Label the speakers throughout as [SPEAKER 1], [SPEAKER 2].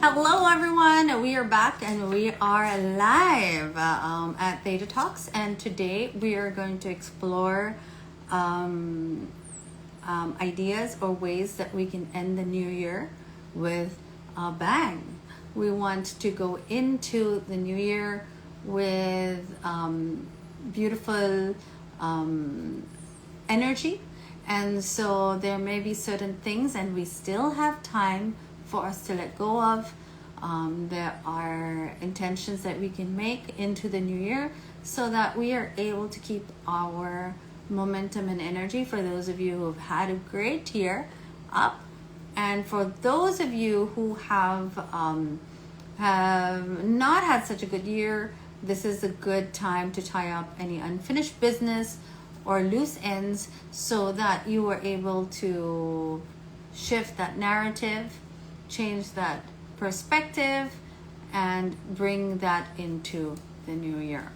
[SPEAKER 1] Hello, everyone. We are back and we are live at ThetaTalks. And today we are going to explore ideas or ways that we can end the new year with a bang. We want to go into the new year with beautiful energy. And so there may be certain things, and we still have time for us to let go of. There are intentions that we can make into the new year so that we are able to keep our momentum and energy for those of you who have had a great year up. And for those of you who have not had such a good year, this is a good time to tie up any unfinished business or loose ends so that you are able to shift that narrative, change that perspective, and bring that into the new year.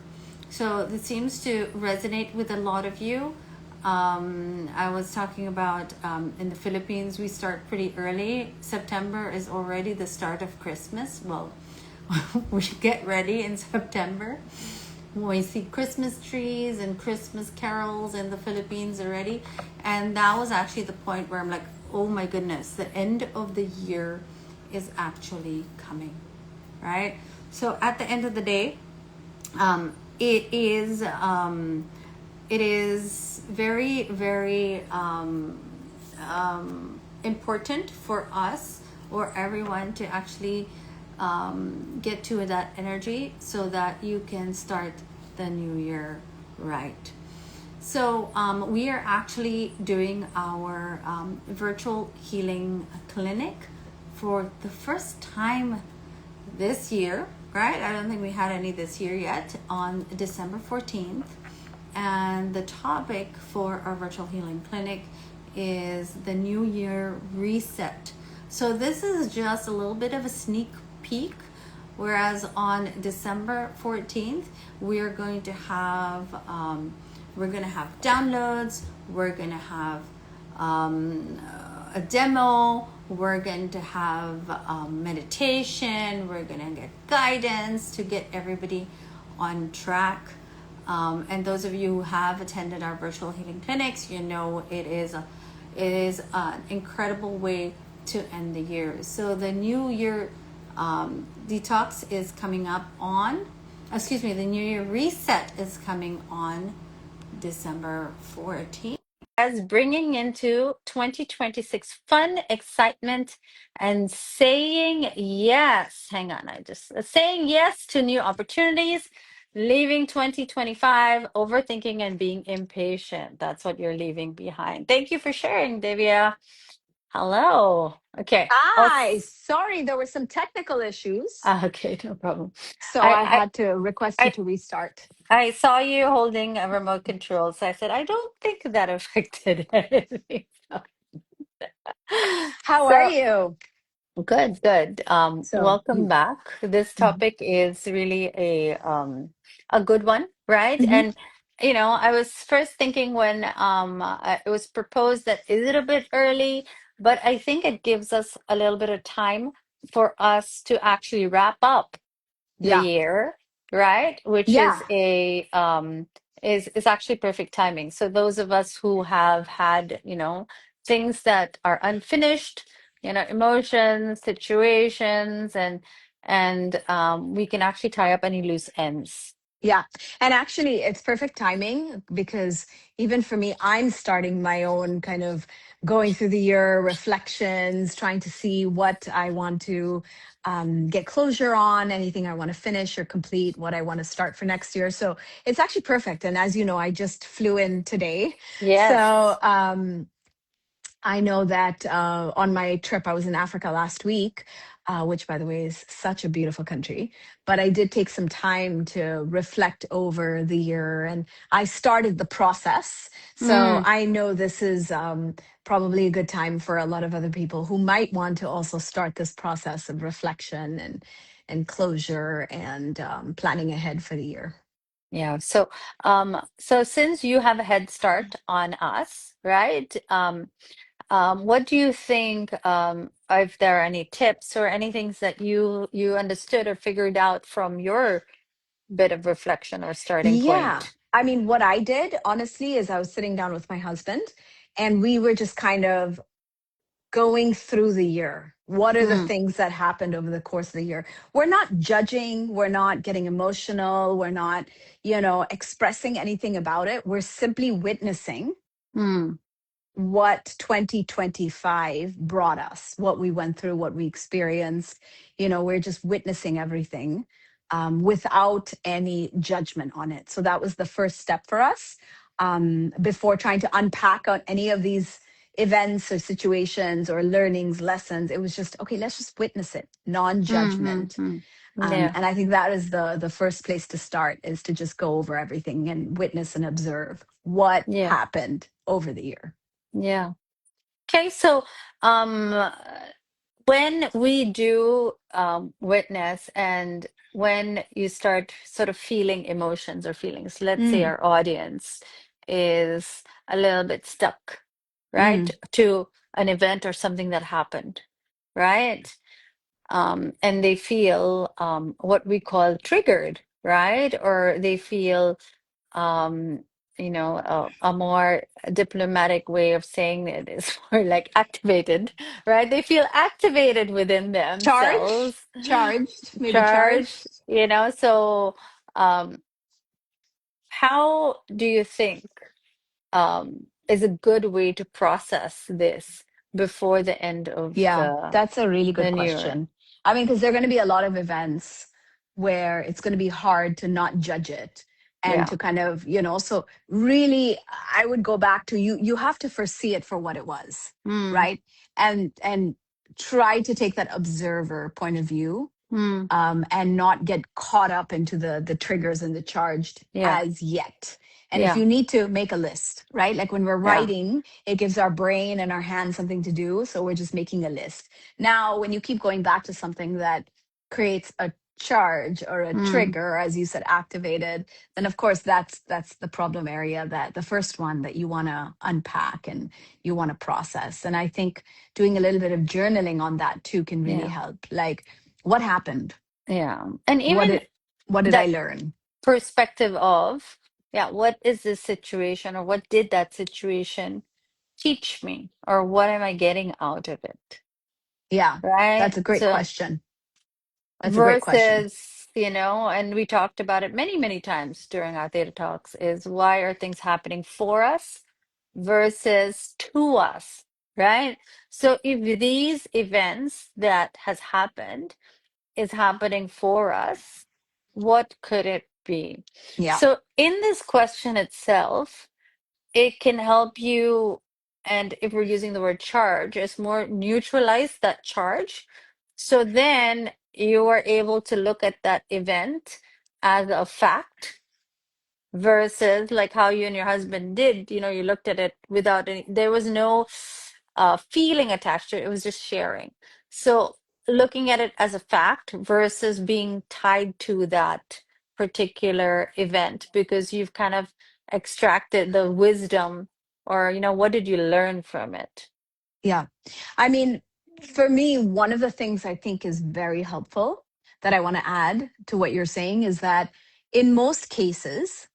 [SPEAKER 1] So this seems to resonate with a lot of you. I was talking about in the Philippines, we start pretty early. September is already the start of Christmas. Well, we get ready in September. We see Christmas trees and Christmas carols in the Philippines already. And that was actually the point where I'm like, oh my goodness, the end of the year is actually coming, right? So at the end of the day, it is very, very important for us or everyone to actually get to that energy so that you can start the new year right. So we are actually doing our virtual healing clinic for the first time this year, right? I don't think we had any this year yet, on December 14th. And the topic for our virtual healing clinic is the New Year reset. So this is just a little bit of a sneak peek, whereas on December 14th we are going to have downloads, we're going to have a demo, we're going to have meditation, we're going to get guidance to get everybody on track. And those of you who have attended our virtual healing clinics, you know it is an incredible way to end the year. So the New Year detox is coming up on, the New Year reset is coming on December 14th. As bringing into 2026 fun, excitement, and saying yes. Saying yes to new opportunities, leaving 2025 overthinking and being impatient. That's what you're leaving behind. Thank you for sharing, Divya. Hello. Okay.
[SPEAKER 2] Hi, sorry, there were some technical issues,
[SPEAKER 1] Okay, no problem.
[SPEAKER 2] so I
[SPEAKER 1] I,
[SPEAKER 2] had to request you
[SPEAKER 1] I
[SPEAKER 2] to restart.
[SPEAKER 1] I saw you holding a remote control, so I said I don't think that affected anything.
[SPEAKER 2] How are
[SPEAKER 1] So
[SPEAKER 2] you?
[SPEAKER 1] good, good.
[SPEAKER 2] So,
[SPEAKER 1] Welcome back. This
[SPEAKER 2] mhm.
[SPEAKER 1] topic is really a good one, right?
[SPEAKER 2] Mhm.
[SPEAKER 1] And I was first thinking when it was proposed that is it a bit early, but I think it gives us a little bit of time for us to actually wrap up the
[SPEAKER 2] Yeah,
[SPEAKER 1] year, right? Which
[SPEAKER 2] yeah,
[SPEAKER 1] is actually perfect timing. So those of us who have had, things that are unfinished, emotions, situations, and we can actually tie up any loose ends.
[SPEAKER 2] yeah. And actually, it's perfect timing because even for me, I'm starting my own kind of going through the year reflections, trying to see what I want to get closure on, anything I want to finish or complete, what I want to start for next year. So it's actually perfect. And as you know, I just flew in today. So,
[SPEAKER 1] Yes.
[SPEAKER 2] I know that on my trip, I was in Africa last week, which, by the way, is such a beautiful country. But I did take some time to reflect over the year and I started the process. So
[SPEAKER 1] Mm,
[SPEAKER 2] I know this is probably a good time for a lot of other people who might want to also start this process of reflection and closure and planning ahead for the year.
[SPEAKER 1] yeah. So since you have a head start on us, right? What do you think, if there are any tips or anything that you understood or figured out from your bit of reflection or starting
[SPEAKER 2] Yeah.
[SPEAKER 1] point?
[SPEAKER 2] I mean, what I did, honestly, is I was sitting down with my husband and we were just kind of going through the year. What are the
[SPEAKER 1] Mm,
[SPEAKER 2] things that happened over the course of the year? We're not judging, we're not getting emotional, we're not, expressing anything about it. We're simply witnessing
[SPEAKER 1] mm,
[SPEAKER 2] what 2025 brought us, what we went through, what we experienced. We're just witnessing everything without any judgment on it. So that was the first step for us before trying to unpack on any of these events or situations or learnings, lessons. It was just, okay, let's just witness it,
[SPEAKER 1] mm, mm,
[SPEAKER 2] non-judgment.
[SPEAKER 1] mm. Yeah,
[SPEAKER 2] And I think that is the first place to start, is to just go over everything and witness and observe what
[SPEAKER 1] yeah,
[SPEAKER 2] happened over the year.
[SPEAKER 1] yeah. Okay, so um, when we do witness and when you start sort of feeling emotions or feelings, let's say
[SPEAKER 2] Mm,
[SPEAKER 1] our audience is a little bit stuck, right,
[SPEAKER 2] mm,
[SPEAKER 1] to an event or something that happened, right? And they feel what we call triggered, right? Or they feel um, a more diplomatic way of saying it is more like activated, right? They feel activated within
[SPEAKER 2] charged,
[SPEAKER 1] themselves,
[SPEAKER 2] maybe
[SPEAKER 1] charged,
[SPEAKER 2] charged.
[SPEAKER 1] so um, how do you think is a good way to process this before the end of
[SPEAKER 2] Yeah,
[SPEAKER 1] the
[SPEAKER 2] that's a really good
[SPEAKER 1] the new year?
[SPEAKER 2] question. I mean, because there are going to be a lot of events where it's going to be hard to not judge it and
[SPEAKER 1] Yeah.
[SPEAKER 2] to kind of, so really I would go back to, you have to first see it for what it was,
[SPEAKER 1] Mm,
[SPEAKER 2] right? And try to take that observer point of view,
[SPEAKER 1] mm,
[SPEAKER 2] and not get caught up into the triggers and the charged
[SPEAKER 1] yeah.
[SPEAKER 2] as yet. And if
[SPEAKER 1] Yeah.
[SPEAKER 2] you need to, make a list, right? Like when we're
[SPEAKER 1] Yeah.
[SPEAKER 2] writing, it gives our brain and our hands something to do. So we're just making a list. Now, when you keep going back to something that creates a charge or a
[SPEAKER 1] Mm,
[SPEAKER 2] trigger, as you said, activated, then of course that's the problem area, that the first one that you want to unpack and you want to process. And I think doing a little bit of journaling on that too can really
[SPEAKER 1] yeah.
[SPEAKER 2] help. Like, what happened?
[SPEAKER 1] Yeah. And
[SPEAKER 2] what
[SPEAKER 1] even
[SPEAKER 2] did what did I
[SPEAKER 1] that
[SPEAKER 2] learn?
[SPEAKER 1] perspective of, yeah, what is this situation or what did that situation teach me or what am I getting out of it?
[SPEAKER 2] Yeah,
[SPEAKER 1] Right?
[SPEAKER 2] that's a great
[SPEAKER 1] So
[SPEAKER 2] question. That's a great question.
[SPEAKER 1] versus, and we talked about it many, many times during our Theta Talks, is why are things happening for us versus to us, right? So if these events that has happened is happening for us, what could it be?
[SPEAKER 2] Yeah,
[SPEAKER 1] So, in this question itself, it can help you, and if we're using the word charge, it's more neutralize that charge. So then you are able to look at that event as a fact versus like how you and your husband did, you looked at it without any, there was no feeling attached to it, it was just sharing. So looking at it as a fact versus being tied to that particular event because you've kind of extracted the wisdom or, what did you learn from it?
[SPEAKER 2] yeah. I mean, for me, one of the things I think is very helpful that I want to add to what you're saying is that in most cases,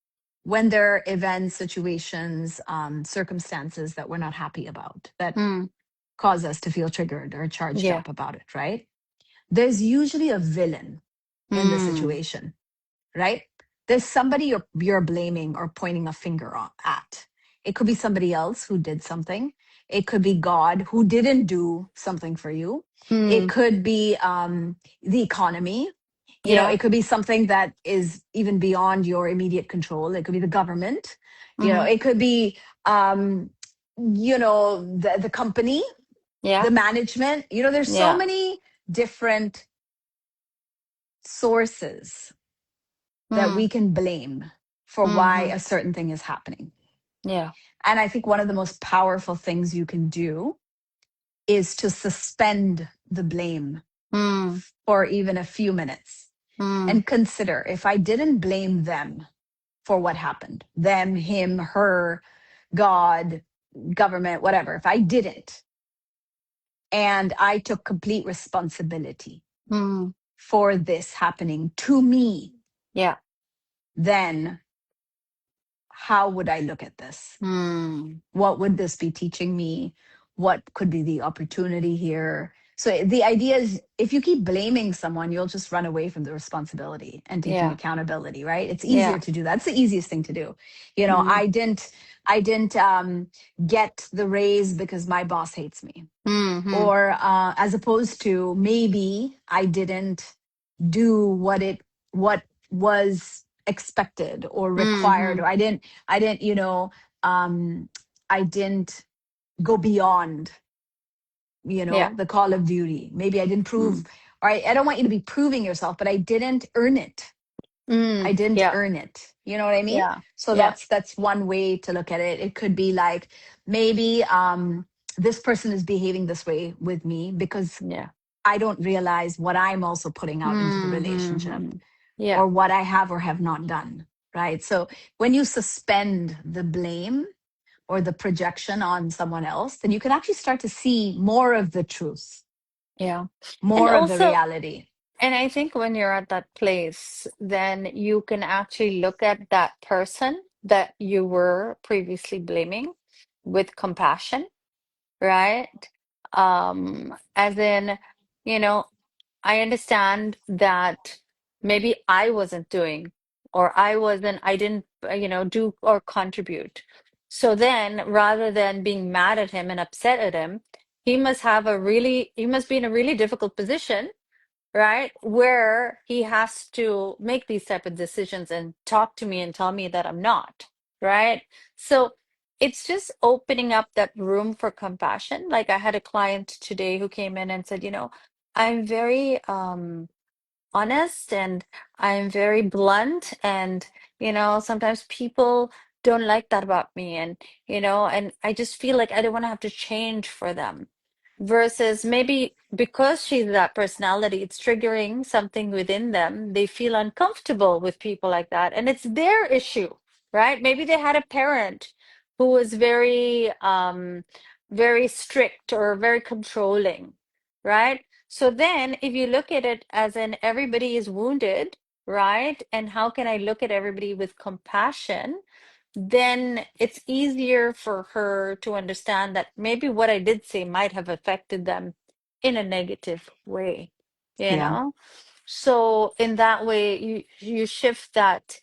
[SPEAKER 2] when there are events, situations, circumstances that we're not happy about, that
[SPEAKER 1] Mm,
[SPEAKER 2] cause us to feel triggered or charged
[SPEAKER 1] yeah.
[SPEAKER 2] up about it, right? There's usually a villain in the
[SPEAKER 1] Mm,
[SPEAKER 2] situation, right? There's somebody you're blaming or pointing a finger at. It could be somebody else who did something. It could be God who didn't do something for you. It
[SPEAKER 1] mm,
[SPEAKER 2] could be the economy.
[SPEAKER 1] yeah.
[SPEAKER 2] It could be something that is even beyond your immediate control. It could be the government.
[SPEAKER 1] Mm-hmm.
[SPEAKER 2] It could be the company,
[SPEAKER 1] Yeah.
[SPEAKER 2] the management. There's so
[SPEAKER 1] Yeah.
[SPEAKER 2] many different sources that
[SPEAKER 1] Mm,
[SPEAKER 2] we can blame for why
[SPEAKER 1] mm-hmm.
[SPEAKER 2] a certain thing is happening.
[SPEAKER 1] Yeah.
[SPEAKER 2] And I think one of the most powerful things you can do is to suspend the blame
[SPEAKER 1] Mm,
[SPEAKER 2] for even a few minutes
[SPEAKER 1] mm,
[SPEAKER 2] and consider, if I didn't blame them for what happened, them, him, her, God, government, whatever, if I didn't, and I took complete responsibility
[SPEAKER 1] Mm.
[SPEAKER 2] for this happening to me,
[SPEAKER 1] Yeah.
[SPEAKER 2] then how would I look at this?
[SPEAKER 1] Mm.
[SPEAKER 2] What would this be teaching me? What could be the opportunity here? So the idea is, if you keep blaming someone, you'll just run away from the responsibility and taking
[SPEAKER 1] Yeah.
[SPEAKER 2] accountability, right? It's
[SPEAKER 1] Yeah.
[SPEAKER 2] easier to do. That's the easiest thing to do. You know,
[SPEAKER 1] Mm.
[SPEAKER 2] I didn't get the raise because my boss hates me.
[SPEAKER 1] Mm-hmm.
[SPEAKER 2] Or as opposed to, maybe I didn't do what was expected or required,
[SPEAKER 1] Mm-hmm.
[SPEAKER 2] or I didn't, I didn't go beyond,
[SPEAKER 1] Yeah.
[SPEAKER 2] the call of duty. Maybe I didn't prove,
[SPEAKER 1] Mm.
[SPEAKER 2] or I don't want you to be proving yourself, but I didn't earn it. I
[SPEAKER 1] Mm.
[SPEAKER 2] didn't
[SPEAKER 1] Yeah.
[SPEAKER 2] earn it. You know what I mean?
[SPEAKER 1] Yeah.
[SPEAKER 2] So
[SPEAKER 1] Yeah.
[SPEAKER 2] that's one way to look at it. It could be like, maybe this person is behaving this way with me because
[SPEAKER 1] Yeah.
[SPEAKER 2] I don't realize what I'm also putting out into the relationship,
[SPEAKER 1] Mm-hmm. Yeah.
[SPEAKER 2] or what I have or have not done. Right. So when you suspend the blame or the projection on someone else, then you can actually start to see more of the truth,
[SPEAKER 1] Yeah. And
[SPEAKER 2] more of the
[SPEAKER 1] also,
[SPEAKER 2] reality.
[SPEAKER 1] and I think when you're at that place, then you can actually look at that person that you were previously blaming with compassion, right? As in, you know, I understand that maybe I wasn't doing, or I didn't, do or contribute. So then, rather than being mad at him and upset at him, he must be in a really difficult position, right? Where he has to make these type of decisions and talk to me and tell me that I'm not, right? So it's just opening up that room for compassion. Like, I had a client today who came in and said, I'm very honest, and I'm very blunt, and sometimes people don't like that about me, and I just feel like I don't want to have to change for them. Versus, maybe because she's that personality, it's triggering something within them. They feel uncomfortable with people like that, and it's their issue, right? Maybe they had a parent who was very strict or very controlling, right? So then, if you look at it as in everybody is wounded, right? And how can I look at everybody with compassion? Then it's easier for her to understand that maybe what I did say might have affected them in a negative way, you
[SPEAKER 2] Yeah.
[SPEAKER 1] know? So in that way, you shift that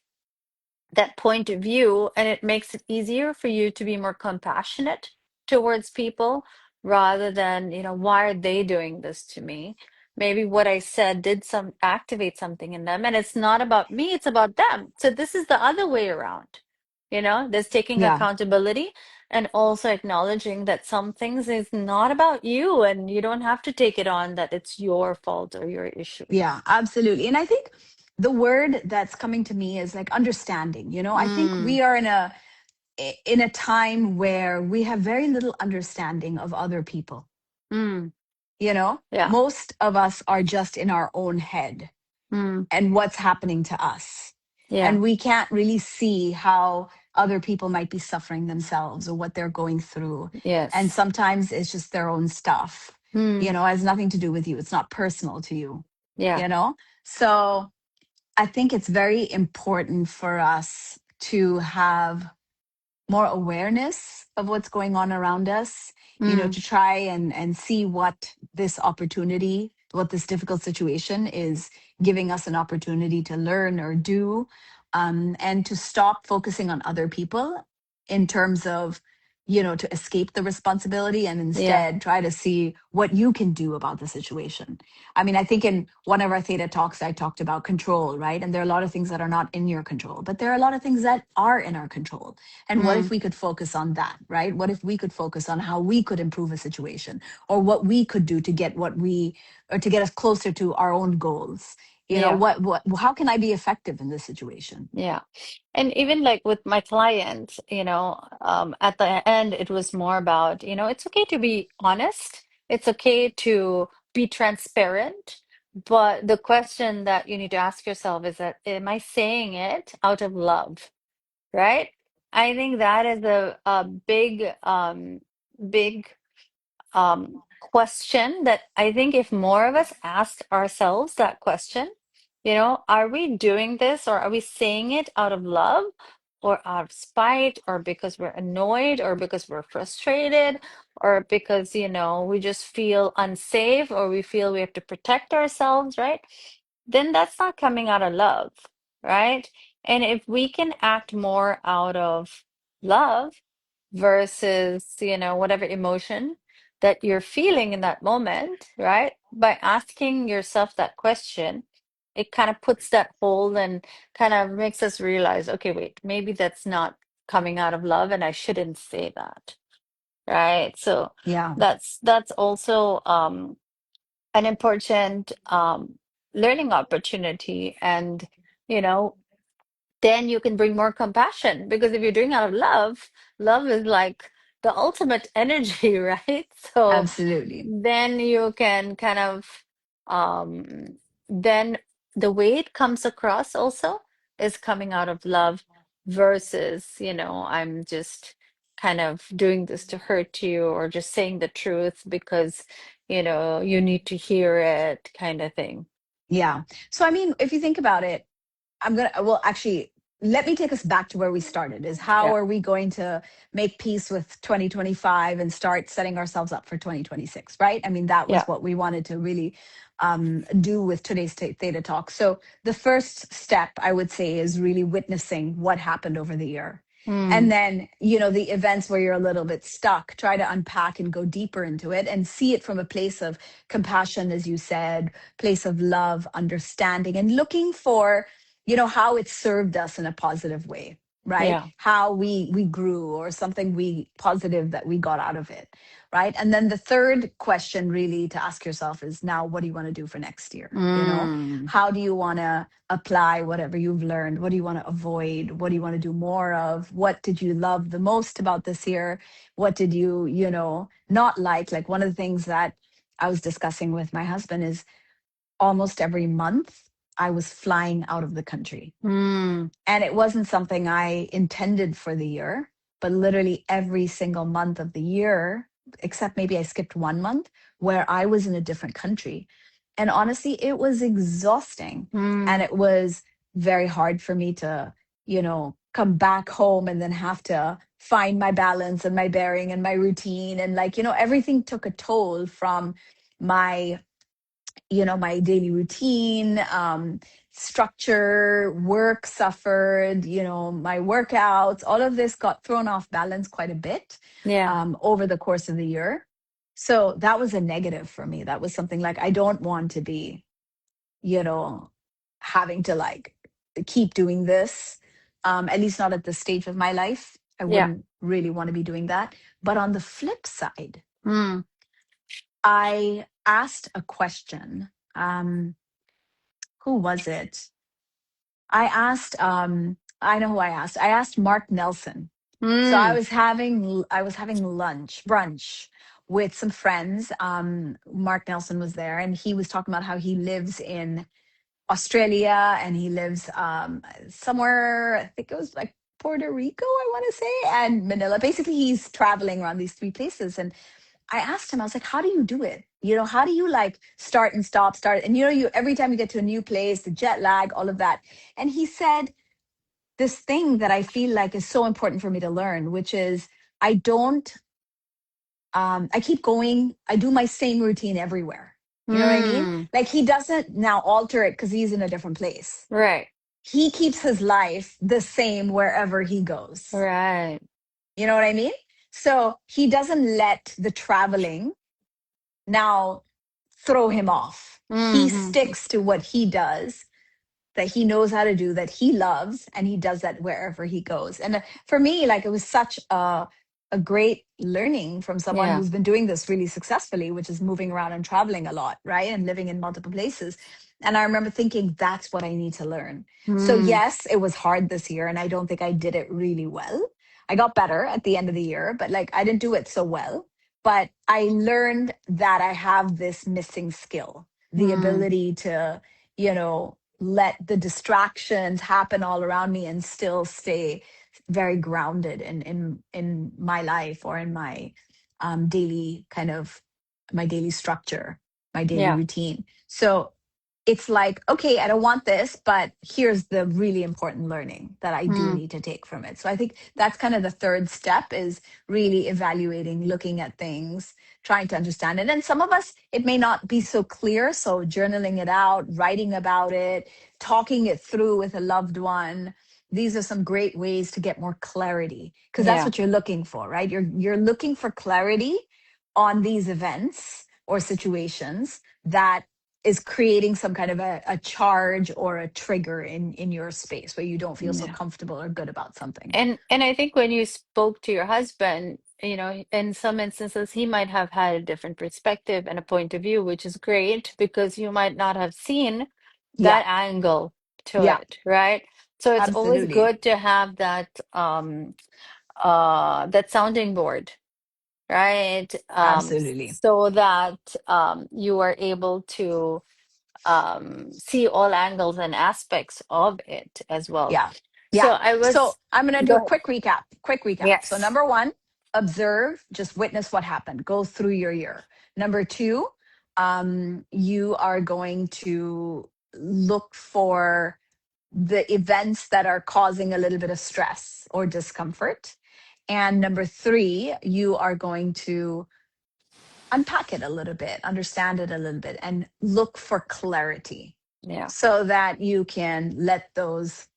[SPEAKER 1] point of view, and it makes it easier for you to be more compassionate towards people, rather than, why are they doing this to me? Maybe what I said did some activate something in them, and it's not about me, it's about them. So this is the other way around. There's taking
[SPEAKER 2] Yeah.
[SPEAKER 1] accountability, and also acknowledging that some things is not about you, and you don't have to take it on that it's your fault or your issue.
[SPEAKER 2] Yeah, absolutely. And I think the word that's coming to me is like understanding. I think
[SPEAKER 1] Mm,
[SPEAKER 2] we are in a time where we have very little understanding of other people.
[SPEAKER 1] mm,
[SPEAKER 2] You know,
[SPEAKER 1] yeah.
[SPEAKER 2] most of us are just in our own head
[SPEAKER 1] Mm,
[SPEAKER 2] and what's happening to us.
[SPEAKER 1] yeah.
[SPEAKER 2] And we can't really see how other people might be suffering themselves or what they're going through. And
[SPEAKER 1] Yes.
[SPEAKER 2] sometimes it's just their own stuff,
[SPEAKER 1] Mm,
[SPEAKER 2] it has nothing to do with you. It's not personal to you,
[SPEAKER 1] yeah.
[SPEAKER 2] you know? So I think it's very important for us to have more awareness of what's going on around us,
[SPEAKER 1] Mm,
[SPEAKER 2] to try and see what this opportunity, what this difficult situation is giving us an opportunity to learn or do, and to stop focusing on other people in terms of, to escape the responsibility, and
[SPEAKER 1] yeah.
[SPEAKER 2] instead try to see what you can do about the situation. I mean, I think in one of our Theta talks, I talked about control, right? And there are a lot of things that are not in your control, but there are a lot of things that are in our control. And what if
[SPEAKER 1] Mm,
[SPEAKER 2] we could focus on that, right? What if we could focus on how we could improve a situation, or what we could do to get or to get us closer to our own goals?
[SPEAKER 1] yeah.
[SPEAKER 2] How can I be effective in this situation?
[SPEAKER 1] Yeah. And even like with my clients, at the end, it was more about, it's okay to be honest. It's okay to be transparent. But the question that you need to ask yourself is that, am I saying it out of love? Right? I think that is a big, big question that I think if more of us asked ourselves that question, are we doing this or are we saying it out of love or out of spite or because we're annoyed or because we're frustrated or because, we just feel unsafe or we feel we have to protect ourselves, right? Then that's not coming out of love, right? And if we can act more out of love versus, whatever emotion that you're feeling in that moment, right? By asking yourself that question, it kind of puts that hold and kind of makes us realize, okay, wait, maybe that's not coming out of love and I shouldn't say that, right? So
[SPEAKER 2] Yeah,
[SPEAKER 1] that's also an important learning opportunity. And, you know, then you can bring more compassion because if you're doing out of love, love is like the ultimate energy, right? So
[SPEAKER 2] absolutely.
[SPEAKER 1] then you can kind of um then the way it comes across also is coming out of love versus, I'm just kind of doing this to hurt you or just saying the truth because, you need to hear it kind of thing.
[SPEAKER 2] Yeah. So, I mean, if you think about it, well, actually, let me take us back to where we started is how
[SPEAKER 1] Yeah.
[SPEAKER 2] are we going to make peace with 2025 and start setting ourselves up for 2026, right? I mean, that
[SPEAKER 1] Yeah.
[SPEAKER 2] was what we wanted to really do with today's Theta Talk. So the first step, I would say, is really witnessing what happened over the year. And
[SPEAKER 1] Mm,
[SPEAKER 2] then, the events where you're a little bit stuck, try to unpack and go deeper into it and see it from a place of compassion, as you said, place of love, understanding, and looking for how it served us in a positive way, right?
[SPEAKER 1] yeah.
[SPEAKER 2] How we grew or something we positive that we got out of it, right? And then the third question really to ask yourself is, now what do you want to do for next year?
[SPEAKER 1] Mm,
[SPEAKER 2] How do you want to apply whatever you've learned? What do you want to avoid? What do you want to do more of? What did you love the most about this year? What did you, not like one of the things that I was discussing with my husband is almost every month I was flying out of the country.
[SPEAKER 1] mm,
[SPEAKER 2] And it wasn't something I intended for the year, but literally every single month of the year, except maybe I skipped 1 month where I was in a different country. And honestly, it was exhausting. And
[SPEAKER 1] mm,
[SPEAKER 2] it was very hard for me to, come back home and then have to find my balance and my bearing and my routine. And everything took a toll from my my daily routine, structure, work suffered, my workouts, all of this got thrown off balance quite a bit
[SPEAKER 1] yeah.
[SPEAKER 2] over the course of the year. So that was a negative for me. That was something like I don't want to be, you know, having to keep doing this, at least not at this stage of my life. I
[SPEAKER 1] Yeah.
[SPEAKER 2] wouldn't really want to be doing that. But on the flip side,
[SPEAKER 1] Mm,
[SPEAKER 2] I asked a question. Who was it? I know who I asked. I asked Mark Nelson. So
[SPEAKER 1] mm,
[SPEAKER 2] I was having brunch with some friends. Mark Nelson was there and he was talking about how he lives in Australia and he lives somewhere, I think it was like Puerto Rico, I want to say, and Manila. Basically, he's traveling around these three places. And I asked him, I was like, how do you do it? How do you start and stop, start? And you every time you get to a new place, the jet lag, all of that. And he said this thing that I feel like is so important for me to learn, which is I don't, I keep going, I do my same routine everywhere. You know what I mean?
[SPEAKER 1] mm.
[SPEAKER 2] Like he doesn't now alter it because he's in a different place.
[SPEAKER 1] Right.
[SPEAKER 2] He keeps his life the same wherever he goes.
[SPEAKER 1] Right.
[SPEAKER 2] You know what I mean? So he doesn't let the traveling now throw him off. He
[SPEAKER 1] Mm-hmm.
[SPEAKER 2] sticks to what he does, that he knows how to do, that he loves, and he does that wherever he goes. And for me, it was such a great learning from someone
[SPEAKER 1] Yeah.
[SPEAKER 2] who's been doing this really successfully, which is moving around and traveling a lot, right? And living in multiple places. And I remember thinking, that's what I need to learn. So,
[SPEAKER 1] Mm,
[SPEAKER 2] yes, it was hard this year, and I don't think I did it really well. I got better at the end of the year, but I didn't do it so well. But I learned that I have this missing skill, the
[SPEAKER 1] mm.
[SPEAKER 2] ability to, let the distractions happen all around me and still stay very grounded in my life or in my daily kind of my daily structure, my daily
[SPEAKER 1] Yeah.
[SPEAKER 2] routine. So it's like, okay, I don't want this, but here's the really important learning that I do
[SPEAKER 1] Mm.
[SPEAKER 2] need to take from it. So I think that's kind of the third step, is really evaluating, looking at things, trying to understand it. And some of us, it may not be so clear. So journaling it out, writing about it, talking it through with a loved one. These are some great ways to get more clarity, because that's
[SPEAKER 1] Yeah.
[SPEAKER 2] what you're looking for, right? You're looking for clarity on these events or situations that is creating some kind of a charge or a trigger in your space where you don't feel so
[SPEAKER 1] Yeah.
[SPEAKER 2] comfortable or good about something.
[SPEAKER 1] And I think when you spoke to your husband, in some instances he might have had a different perspective and a point of view, which is great because you might not have seen
[SPEAKER 2] Yeah,
[SPEAKER 1] that angle to
[SPEAKER 2] yeah,
[SPEAKER 1] it, right? So it's always
[SPEAKER 2] absolutely,
[SPEAKER 1] good to have that sounding board, right?
[SPEAKER 2] absolutely.
[SPEAKER 1] So that you are able to see all angles and aspects of it as well.
[SPEAKER 2] Yeah.
[SPEAKER 1] So
[SPEAKER 2] Yeah.
[SPEAKER 1] I
[SPEAKER 2] So
[SPEAKER 1] was,
[SPEAKER 2] I'm going to do
[SPEAKER 1] go
[SPEAKER 2] a
[SPEAKER 1] ahead.
[SPEAKER 2] quick recap. Quick recap. So,
[SPEAKER 1] Yes.
[SPEAKER 2] number one, observe, just witness what happened, go through your year. Number two, you are going to look for the events that are causing a little bit of stress or discomfort. And number three, you are going to unpack it a little bit, understand it a little bit, and look for clarity
[SPEAKER 1] Yeah.
[SPEAKER 2] so that you can let those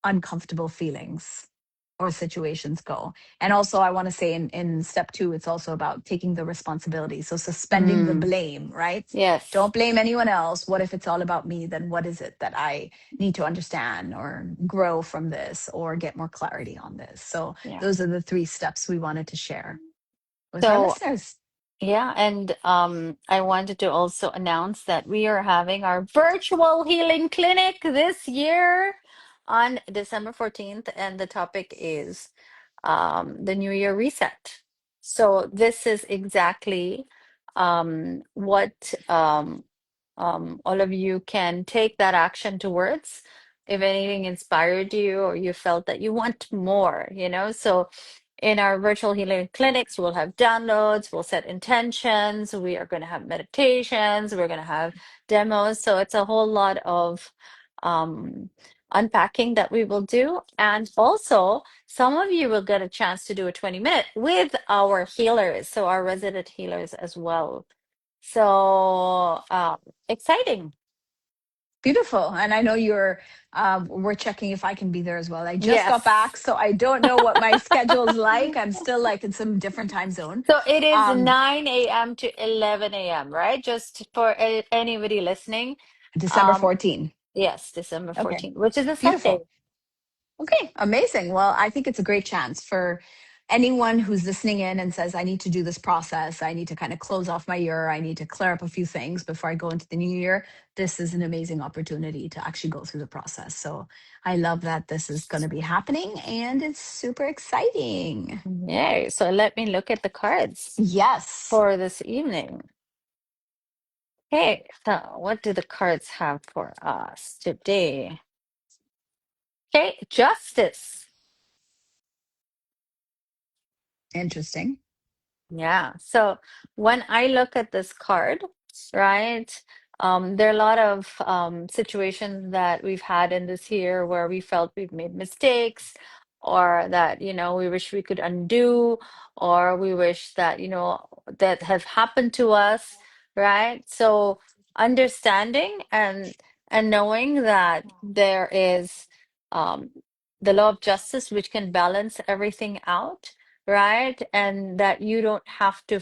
[SPEAKER 2] uncomfortable feelings or situations go. And also, I want to say in step two, it's also about taking the responsibility. So, suspending the
[SPEAKER 1] Mm,
[SPEAKER 2] blame, right?
[SPEAKER 1] yes.
[SPEAKER 2] Don't blame anyone else. What if it's all about me? Then what is it that I need to understand or grow from this or get more clarity on this? So,
[SPEAKER 1] Yeah.
[SPEAKER 2] those are the three steps we wanted to share with our
[SPEAKER 1] So,
[SPEAKER 2] listeners.
[SPEAKER 1] yeah, and I wanted to also announce that we are having our virtual healing clinic this year on December 14th, and the topic is the New Year reset. So this is exactly what all of you can take that action towards. If anything inspired you or you felt that you want more, so in our virtual healing clinics, we'll have downloads, we'll set intentions, we are going to have meditations, we're going to have demos. So it's a whole lot of um, unpacking that we will do. And also, some of you will get a chance to do a 20-minute with our healers, so our resident healers as well. So exciting.
[SPEAKER 2] Beautiful. And I know we're checking if I can be there as well. I just got
[SPEAKER 1] Yes.
[SPEAKER 2] back, so I don't know what my schedule's like. I'm still like in some different time zone.
[SPEAKER 1] So it is
[SPEAKER 2] Um,
[SPEAKER 1] 9 a.m. to 11 a.m., right? Just for anybody listening.
[SPEAKER 2] December
[SPEAKER 1] Um,
[SPEAKER 2] 14.
[SPEAKER 1] yes, December
[SPEAKER 2] Okay.
[SPEAKER 1] 14th, which is a Sunday.
[SPEAKER 2] Beautiful. Okay, amazing. Well, I think it's a great chance for anyone who's listening in and says, I need to do this process. I need to kind of close off my year. I need to clear up a few things before I go into the new year. This is an amazing opportunity to actually go through the process. So I love that this is going to be happening and it's super exciting.
[SPEAKER 1] Yay. So let me look at the cards
[SPEAKER 2] Yes.
[SPEAKER 1] for this evening. Okay, so what do the cards have for us today? Okay, justice.
[SPEAKER 2] Interesting.
[SPEAKER 1] Yeah. So when I look at this card, right, there are a lot of situations that we've had in this year where we felt we've made mistakes, or that, we wish we could undo, or we wish that, that have happened to us, right? So understanding and knowing that there is um, the law of justice, which can balance everything out, right? And that you don't have to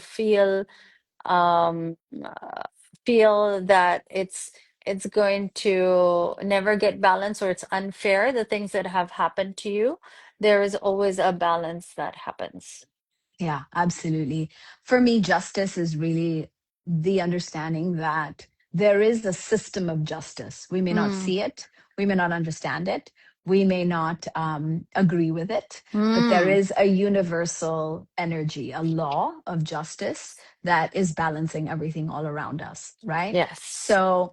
[SPEAKER 1] um uh, feel that it's going to never get balanced, or it's unfair, the things that have happened to you. There is always a balance that happens.
[SPEAKER 2] Yeah, absolutely. For me, justice is really the understanding that there is a system of justice. We may not
[SPEAKER 1] Mm,
[SPEAKER 2] see it, we may not understand it, we may not agree with it, but there
[SPEAKER 1] mm,
[SPEAKER 2] is a universal energy, a law of justice that is balancing everything all around us, right?
[SPEAKER 1] yes.
[SPEAKER 2] So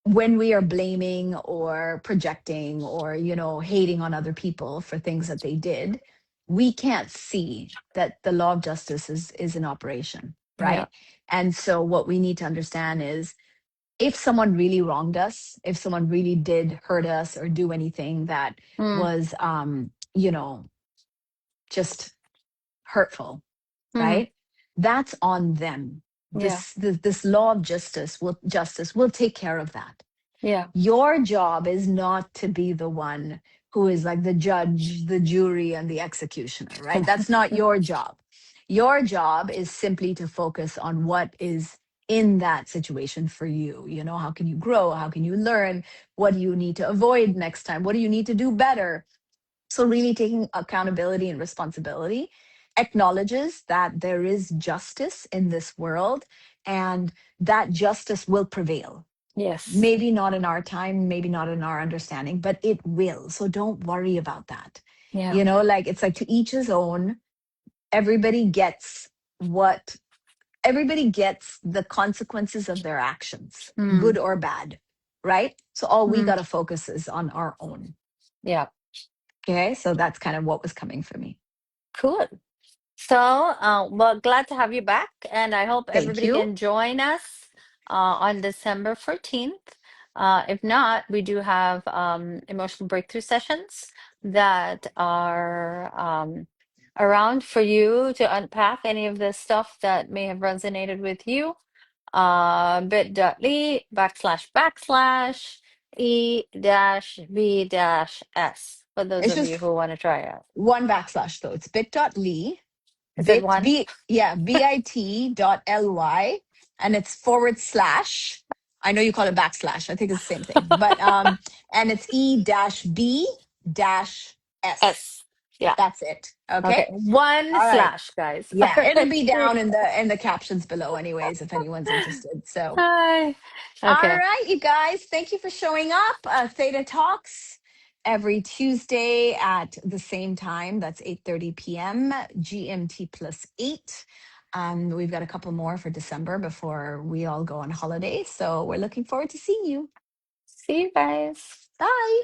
[SPEAKER 2] when we are blaming or projecting or hating on other people for things that they did, we can't see that the law of justice is in operation.
[SPEAKER 1] Yeah.
[SPEAKER 2] right? And so what we need to understand is, if someone really wronged us, if someone really did hurt us or do anything that
[SPEAKER 1] Mm.
[SPEAKER 2] was, just hurtful,
[SPEAKER 1] Mm.
[SPEAKER 2] right? That's on them.
[SPEAKER 1] Yeah.
[SPEAKER 2] This law of justice will take care of that.
[SPEAKER 1] Yeah.
[SPEAKER 2] Your job is not to be the one who is like the judge, the jury, and the executioner, right? That's not your job. Your job is simply to focus on what is in that situation for you. How can you grow? How can you learn? What do you need to avoid next time? What do you need to do better? So, really taking accountability and responsibility acknowledges that there is justice in this world, and that justice will prevail.
[SPEAKER 1] Yes.
[SPEAKER 2] Maybe not in our time, maybe not in our understanding, but it will. So don't worry about that.
[SPEAKER 1] Yeah.
[SPEAKER 2] Like, it's like, to each his own. Everybody gets what everybody gets the consequences of their actions,
[SPEAKER 1] Mm.
[SPEAKER 2] good or bad, right? So all we
[SPEAKER 1] Mm.
[SPEAKER 2] got to focus is on our own.
[SPEAKER 1] Yeah.
[SPEAKER 2] Okay. So that's kind of what was coming for me.
[SPEAKER 1] Cool. So, well, glad to have you back, and I hope
[SPEAKER 2] Thank
[SPEAKER 1] everybody
[SPEAKER 2] you.
[SPEAKER 1] can join us on December 14th. If not, we do have emotional breakthrough sessions that are around for you to unpack any of the stuff that may have resonated with you. bit.ly// E-B-S for those
[SPEAKER 2] It's
[SPEAKER 1] of
[SPEAKER 2] just
[SPEAKER 1] you who want to try it.
[SPEAKER 2] one backslash though. It's bit.ly,
[SPEAKER 1] Is it one?
[SPEAKER 2] bit.ly, and it's /. I know you call it backslash. I think it's the same thing. But and it's E-B-S.
[SPEAKER 1] S. Yeah.
[SPEAKER 2] That's it. Okay.
[SPEAKER 1] Okay. One
[SPEAKER 2] All right.
[SPEAKER 1] slash, guys. All
[SPEAKER 2] Yeah, it'll
[SPEAKER 1] right.
[SPEAKER 2] be down in the captions below anyways, if anyone's interested. So,
[SPEAKER 1] Hi.
[SPEAKER 2] all
[SPEAKER 1] Okay.
[SPEAKER 2] right, you guys, thank you for showing up. Theta Talks every Tuesday at the same time. That's 8:30 p.m. GMT plus 8. We've got a couple more for December before we all go on holiday. So we're looking forward to seeing you.
[SPEAKER 1] See you guys.
[SPEAKER 2] Bye.